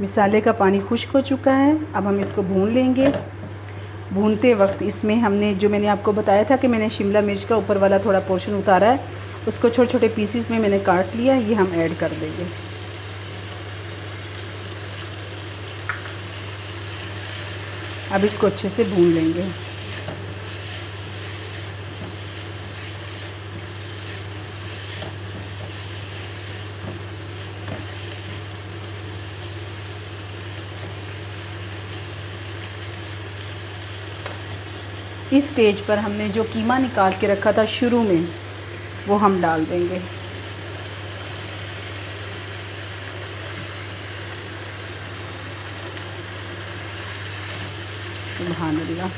मसाले का पानी खुश्क हो चुका है। अब हम इसको भून लेंगे। भूनते वक्त इसमें हमने जो मैंने आपको बताया था कि मैंने शिमला मिर्च का ऊपर वाला थोड़ा पोर्शन उतारा है, उसको छोटे छोटे पीसेस में मैंने काट लिया, ये हम ऐड कर देंगे। अब इसको अच्छे से भून लेंगे। इस स्टेज पर हमने जो कीमा निकाल के रखा था शुरू में, वो हम डाल देंगे। सुभान अल्लाह।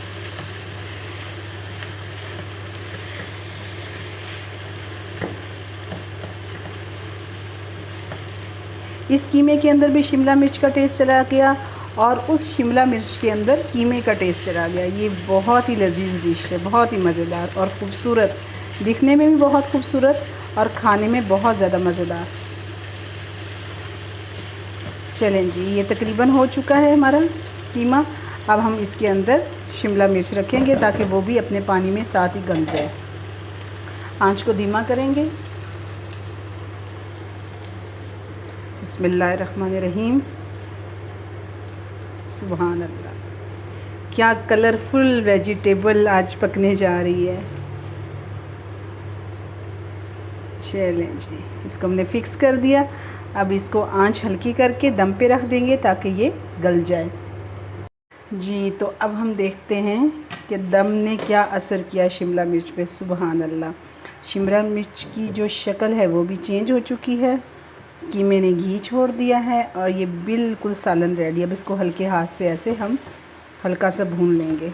इस कीमे के अंदर भी शिमला मिर्च का टेस्ट चला गया और उस शिमला मिर्च के अंदर कीमे का टेस्ट चला गया। ये बहुत ही लजीज डिश है, बहुत ही मज़ेदार और ख़ूबसूरत, दिखने में भी बहुत खूबसूरत और खाने में बहुत ज़्यादा मज़ेदार। चलें जी, ये तकरीबन हो चुका है हमारा कीमा। अब हम इसके अंदर शिमला मिर्च रखेंगे ताकि वो भी अपने पानी में साथ ही गल जाए। आंच को धीमा करेंगे। बिस्मिल्लाहिर्रहमानिर्रहीम। सुभान अल्लाह, क्या कलरफुल वेजिटेबल आज पकने जा रही है। चलें जी, इसको हमने फ़िक्स कर दिया। अब इसको आंच हल्की करके दम पे रख देंगे ताकि ये गल जाए। जी, तो अब हम देखते हैं कि दम ने क्या असर किया शिमला मिर्च पे। सुभान अल्लाह, शिमला मिर्च की जो शक्ल है वो भी चेंज हो चुकी है, कीमे ने घी छोड़ दिया है और ये बिल्कुल सालन रेडी। अब इसको हल्के हाथ से ऐसे हम हल्का सा भून लेंगे।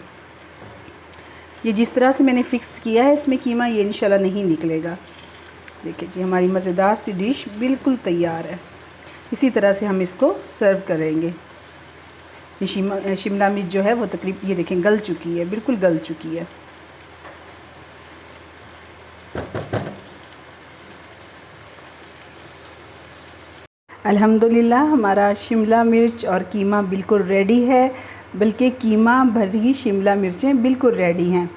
ये जिस तरह से मैंने फ़िक्स किया है इसमें कीमा, ये इंशाल्लाह नहीं निकलेगा। देखिए जी, हमारी मज़ेदार सी डिश बिल्कुल तैयार है। इसी तरह से हम इसको सर्व करेंगे। ये शिमला मिर्च जो है वो तकरीबन ये देखें गल चुकी है, बिल्कुल गल चुकी है। अल्हम्दुलिल्लाह, हमारा शिमला मिर्च और कीमा बिल्कुल रेडी है, बल्कि कीमा भरी शिमला मिर्चें बिल्कुल रेडी हैं।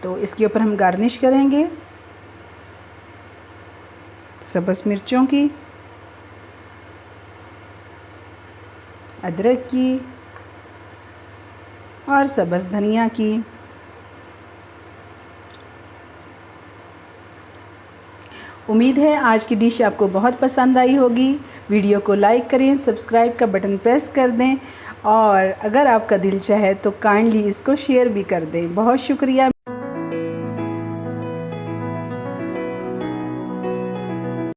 तो इसके ऊपर हम गार्निश करेंगे सब्ज़ मिर्चों की, अदरक की और सब्ज़ धनिया की। उम्मीद है आज की डिश आपको बहुत पसंद आई होगी। वीडियो को लाइक करें, सब्सक्राइब का बटन प्रेस कर दें और अगर आपका दिल चाहे तो काइंडली इसको शेयर भी कर दें। बहुत शुक्रिया।